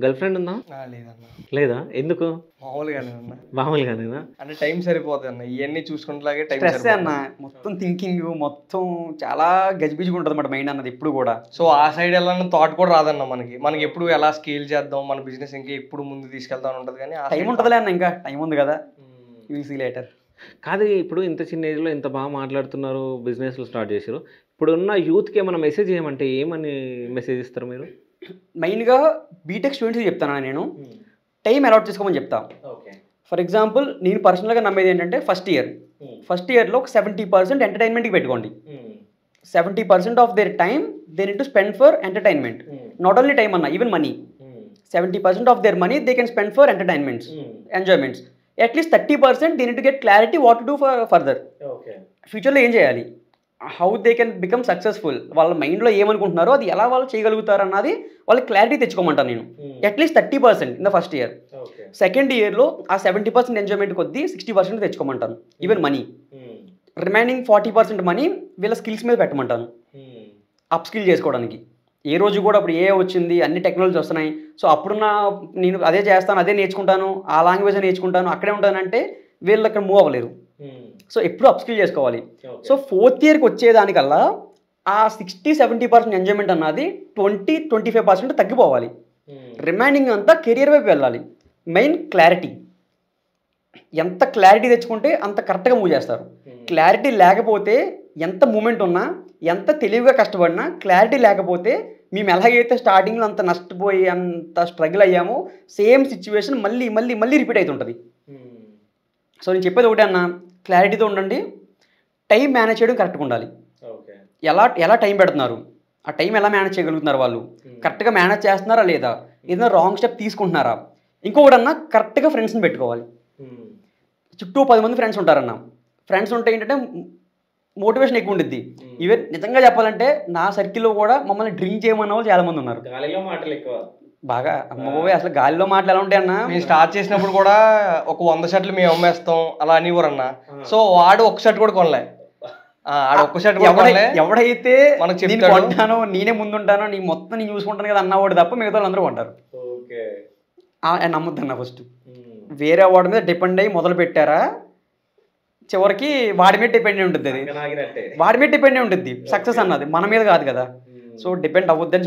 Girl friend ఉందా? లేదన్న. లేదా? ఎందుకు? మామూలుగానే అన్న. మామూలుగానేనా? అంటే టైం సరిపోతుంది అన్న. ఇవన్నీ చూసుకుంటలాగే టైం స్ట్రెస్ అన్న, మొత్తం థింకింగ్ మొత్తం చాలా గజిబిజిగా ఉంటుంది అన్నమాట మైండ్ అన్నది ఎప్పుడు కూడా. సో ఆ సైడ్ వెళ్ళాలని థాట్ కూడా రాదన్న మనకి ఎప్పుడు ఎలా స్కేల్ చేద్దాం, మన బిజినెస్ ఇంకా ఎప్పుడు ముందు తీసుకెళ్తా ఉంటుంది. కానీ టైం ఉంటుందిలే అన్న, ఇంకా టైం ఉంది కదా, విల్ సీ లేటర్. కాదు, ఇప్పుడు ఇంత చిన్న ఏజ్లో ఇంత బాగా మాట్లాడుతున్నారు, బిజినెస్లు స్టార్ట్ చేశారు. ఇప్పుడున్న యూత్కి ఏమైనా మెసేజ్ ఏమంటే ఏమని మెసేజ్ ఇస్తారు మీరు? మెయిన్గా బీటెక్ స్టూడెంట్స్కి చెప్తాను నేను, టైం అలాట్ చేసుకోమని చెప్తాను. ఫర్ ఎగ్జాంపుల్ నేను పర్సనల్గా నమ్మేది ఏంటంటే ఫస్ట్ ఇయర్లో ఒక 70% ఎంటర్టైన్మెంట్కి పెట్టుకోండి. 70% of their time they need to spend for entertainment. Not only time అన్న, even money. 70% of their money they can spend for entertainments, enjoyments. At least 30% they need to get clarity what to do further. ఫ్యూచర్లో ఏం చేయాలి, how they can become successful, వాళ్ళ మైండ్లో ఏమనుకుంటున్నారో అది ఎలా వాళ్ళు చేయగలుగుతారు అన్నది వాళ్ళకి క్లారిటీ తెచ్చుకోమంటాను నేను. At least 30% in the first year. Second ఇయర్లో ఆ 70% ఎంజాయ్మెంట్ కొద్దీ 60% తెచ్చుకోమంటాను, ఈవెన్ మనీ. రిమైనింగ్ 40% మనీ వీళ్ళ స్కిల్స్ మీద పెట్టమంటాను, అప్ స్కిల్ చేసుకోవడానికి. ఏ రోజు కూడా అప్పుడు ఏ వచ్చింది, అన్ని టెక్నాలజీ వస్తున్నాయి. సో అప్పుడున్న నేను అదే చేస్తాను, అదే నేర్చుకుంటాను, ఆ లాంగ్వేజ్ నేర్చుకుంటాను, అక్కడే ఉంటానంటే వీళ్ళు అక్కడ మూవ్ అవ్వలేరు. సో ఎప్పుడు అప్ స్కిల్ చేసుకోవాలి. సో ఫోర్త్ ఇయర్కి వచ్చేదానికల్లా ఆ 60-70% ఎంజాయ్మెంట్ అన్నది 20-25% తగ్గిపోవాలి. రిమైనింగ్ అంతా కెరియర్ వైపు వెళ్ళాలి. మెయిన్ క్లారిటీ, ఎంత క్లారిటీ తెచ్చుకుంటే అంత కరెక్ట్గా మూవ్ చేస్తారు. క్లారిటీ లేకపోతే ఎంత మూమెంట్ ఉన్నా, ఎంత తెలివిగా కష్టపడినా, క్లారిటీ లేకపోతే మేము ఎలాగైతే స్టార్టింగ్లో అంత నష్టపోయి అంత స్ట్రగుల్ అయ్యామో సేమ్ సిచ్యువేషన్ మళ్ళీ మళ్ళీ మళ్ళీ రిపీట్ అవుతుంటుంది. సో నేను చెప్పేది ఒకటే అన్న, క్లారిటీతో ఉండండి, టైం మేనేజ్ చేయడం కరెక్ట్గా ఉండాలి. ఎలా టైం పెడుతున్నారు, ఆ టైం ఎలా మేనేజ్ చేయగలుగుతున్నారు, వాళ్ళు కరెక్ట్గా మేనేజ్ చేస్తున్నారా లేదా, ఏదైనా రాంగ్ స్టెప్ తీసుకుంటున్నారా. ఇంకొకటి అన్న, కరెక్ట్గా ఫ్రెండ్స్ని పెట్టుకోవాలి. చుట్టూ 10 మంది ఫ్రెండ్స్ ఉంటారన్న. ఫ్రెండ్స్ ఉంటే ఏంటంటే మోటివేషన్ ఎక్కువ ఉంటుంది. ఈవెన్ నిజంగా చెప్పాలంటే నా సర్కిల్లో కూడా మమ్మల్ని డ్రింక్ చేయమన్న వాళ్ళు చాలామంది ఉన్నారు. గాలిలో మాటలు ఎక్కువ బాగా అమ్మబోయ్, అసలు గాలిలో మాటలు ఎలా ఉంటాయి అన్న. మేము స్టార్ట్ చేసినప్పుడు కూడా ఒక 100 షర్ట్లు మేము అమ్మేస్తాం అలా అనేవారు అన్న. సో వాడు ఒక షర్ట్ కూడా కొనలే, ఒక్క షర్ట్ ఎవడైతే నేను కొంటానో, నేనే ముందుంటానో, నీ మొత్తం నేను చూసుకుంటాను కదా అన్నవాడు తప్ప మిగతా వాళ్ళు అందరూ కొంటారు. నమ్మొద్దన్న, ఫస్ట్ వేరే వాడి మీద డిపెండ్ అయ్యి మొదలు పెట్టారా, చివరికి వాడి మీద డిపెండ్ ఉంటుంది. అది వాడి మీద డిపెండ్ ఉంటుంది సక్సెస్ అన్నది, మన మీద కాదు కదా. So depend అవ్వద్దని